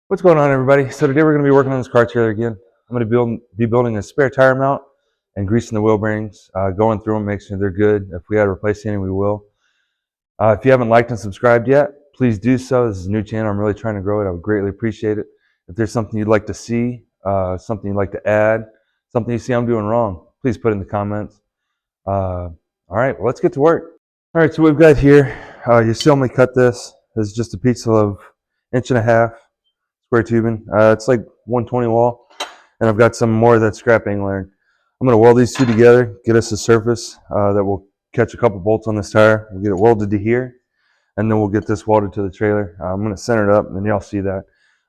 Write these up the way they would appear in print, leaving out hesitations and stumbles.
What's going on, everybody? So today we're going to be working on this car trailer again. I'm going to be building a spare tire mount and greasing the wheel bearings, going through them, making sure they're good. If we got to replace any, we will. If you haven't liked and subscribed yet, please do so. This is a new channel. I'm really trying to grow it. I would greatly appreciate it. If there's something you'd like to see, something you'd like to add, something you see I'm doing wrong, please put it in the comments. All right, well, let's get to work. All right, so what we've got here, you see me cut this. This is just a piece of 1.5 inch square tubing. It's like 120 wall, and I've got some more of that scrap angle iron. I'm going to weld these two together, get us a surface that will catch a couple bolts on this tire. We'll get it welded to here, and then we'll get this welded to the trailer. I'm going to center it up, and y'all see that.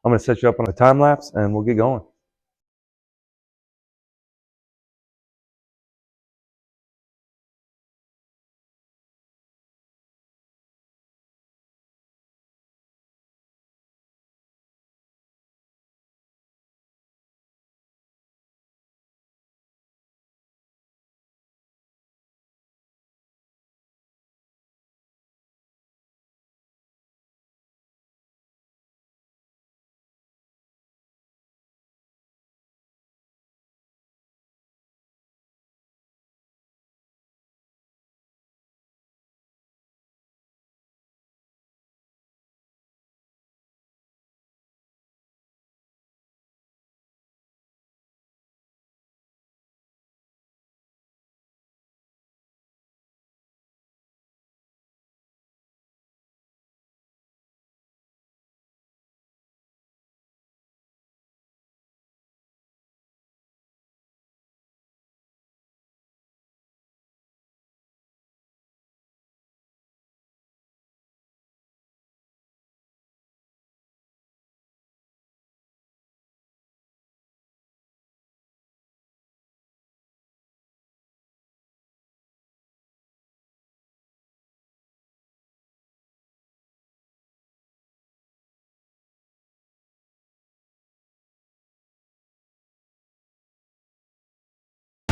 I'm going to set you up on a time lapse, and we'll get going.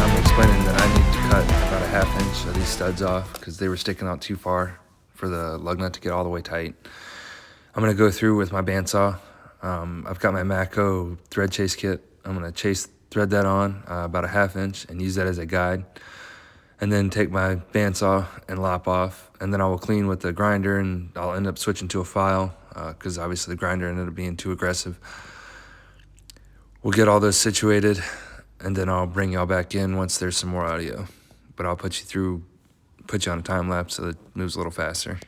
I'm explaining that I need to cut about a 1/2 inch of these studs off because they were sticking out too far for the lug nut to get all the way tight. I'm going to go through with my bandsaw. I've got my Matco thread chase kit. I'm going to thread that on about a 1/2 inch and use that as a guide. And then take my bandsaw and lop off. And then I will clean with the grinder, and I'll end up switching to a file because obviously the grinder ended up being too aggressive. We'll get all those situated, and then I'll bring y'all back in once there's some more audio. But I'll put you on a time lapse so that it moves a little faster.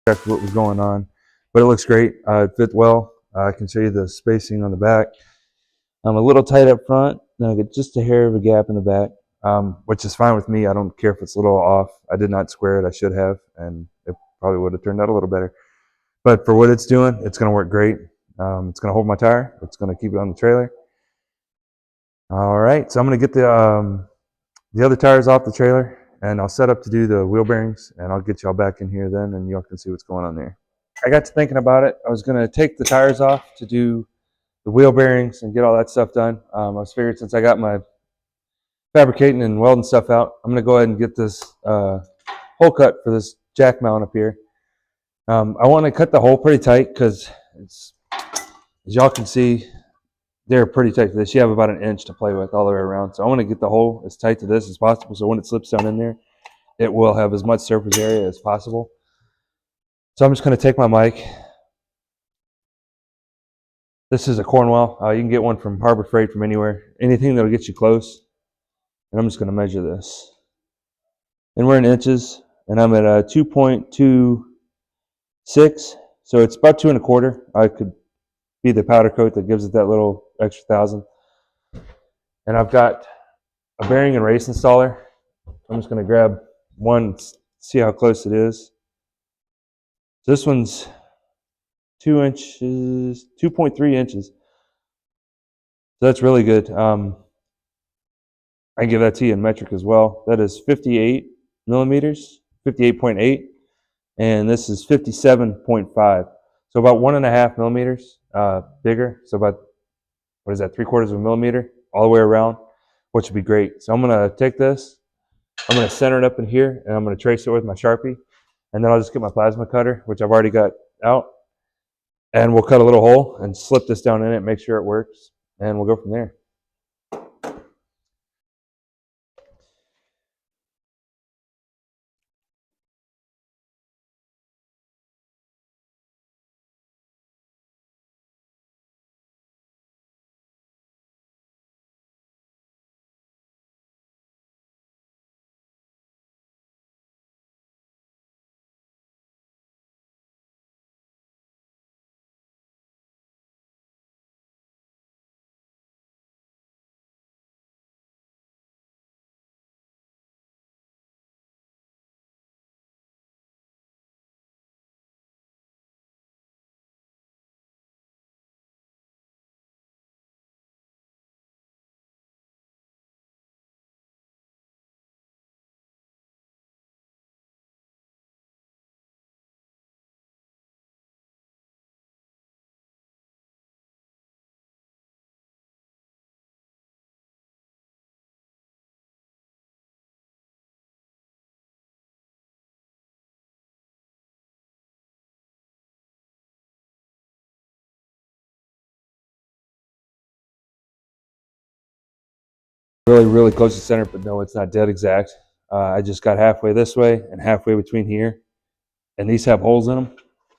That's what was going on, but it looks great. It fit well. I can show you the spacing on the back. I'm a little tight up front, then I get just a hair of a gap in the back, which is fine with me. I don't care if it's a little off. I did not square it. I should have, and it probably would have turned out a little better. But for what it's doing, it's going to work great. It's going to hold my tire. It's going to keep it on the trailer. All right, so I'm going to get the other tires off the trailer, and I'll set up to do the wheel bearings, and I'll get y'all back in here then, and y'all can see what's going on there. I got to thinking about it. I was going to take the tires off to do the wheel bearings and get all that stuff done. I was figured since I got my fabricating and welding stuff out, I'm going to go ahead and get this hole cut for this jack mount up here. I want to cut the hole pretty tight because, as y'all can see, they're pretty tight to this. You have about an inch to play with all the way around. So I want to get the hole as tight to this as possible, so when it slips down in there, it will have as much surface area as possible. So I'm just going to take my mic. This is a Cornwell. You can get one from Harbor Freight, from anywhere. Anything that'll get you close. And I'm just going to measure this. And we're in inches, and I'm at 2.26. So it's about 2 1/4. I could be the powder coat that gives it that little extra 1,000. And I've got a bearing and race installer. I'm just going to grab one, see how close it is. So this one's 2 inches, 2.3 inches. So that's really good. I can give that to you in metric as well. That is 58 millimeters, 58.8, and this is 57.5. So about 1.5 millimeters bigger. So about, what is that, 3/4 of a millimeter all the way around, which would be great. So I'm gonna take this, I'm gonna center it up in here, and I'm gonna trace it with my Sharpie, and then I'll just get my plasma cutter, which I've already got out, and we'll cut a little hole and slip this down in it, make sure it works, and we'll go from there. Really close to center, but no, it's not dead exact. I just got halfway this way and halfway between here, and these have holes in them,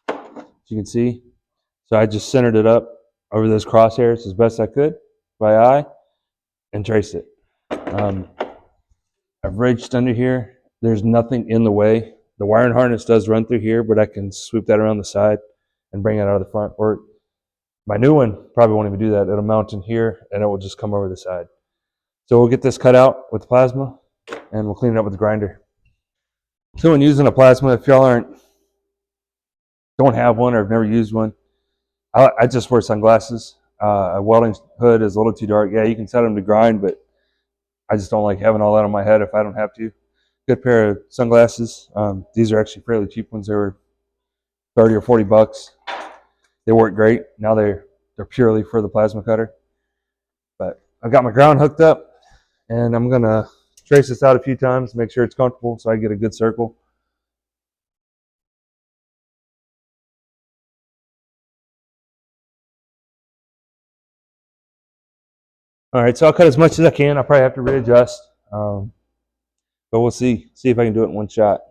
as you can see. So I just centered it up over those crosshairs as best I could by eye and traced it. I've ridged under here. There's nothing in the way. The wiring harness does run through here, but I can swoop that around the side and bring it out of the front. Or my new one probably won't even do that. It'll mount in here, and it will just come over the side. So we'll get this cut out with the plasma, and we'll clean it up with the grinder. So when using a plasma, if y'all don't have one or have never used one, I just wear sunglasses. A welding hood is a little too dark. Yeah, you can set them to grind, but I just don't like having all that on my head if I don't have to. Good pair of sunglasses. These are actually fairly cheap ones. They were 30 or 40 bucks. They work great. Now they're purely for the plasma cutter. But I've got my ground hooked up, and I'm gonna trace this out a few times, make sure it's comfortable so I get a good circle. All right, so I'll cut as much as I can. I'll probably have to readjust, but we'll see if I can do it in one shot.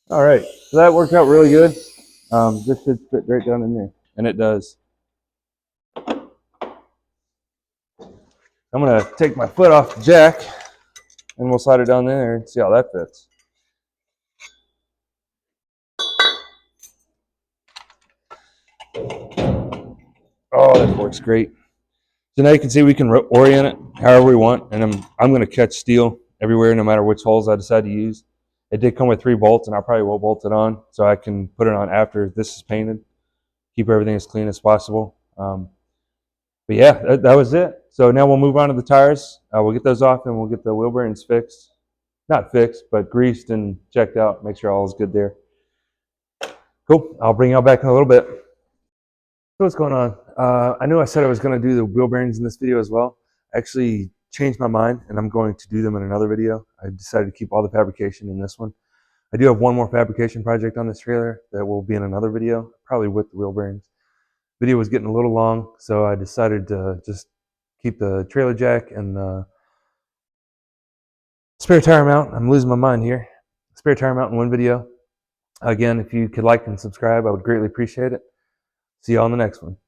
All right, so that worked out really good. This should fit right down in there, and it does. I'm gonna take my foot off the jack, and we'll slide it down there and see how that fits. Oh, that works great. So now you can see we can orient it however we want, and I'm going to catch steel everywhere, no matter which holes I decide to use. It did come with 3 bolts, and I probably will bolt it on so I can put it on after this is painted. Keep everything as clean as possible. But yeah, that was it. So now we'll move on to the tires. We'll get those off and we'll get the wheel bearings fixed. Not fixed, but greased and checked out. Make sure all is good there. Cool. I'll bring y'all back in a little bit. So what's going on? I knew I said I was going to do the wheel bearings in this video as well. I actually changed my mind and I'm going to do them in another video. I decided to keep all the fabrication in this one. I do have one more fabrication project on this trailer that will be in another video, probably with the wheel bearings. Video was getting a little long, so I decided to just keep the trailer jack and the spare tire mount. I'm losing my mind here. Spare tire mount in one video. Again, if you could like and subscribe, I would greatly appreciate it. See you all in the next one.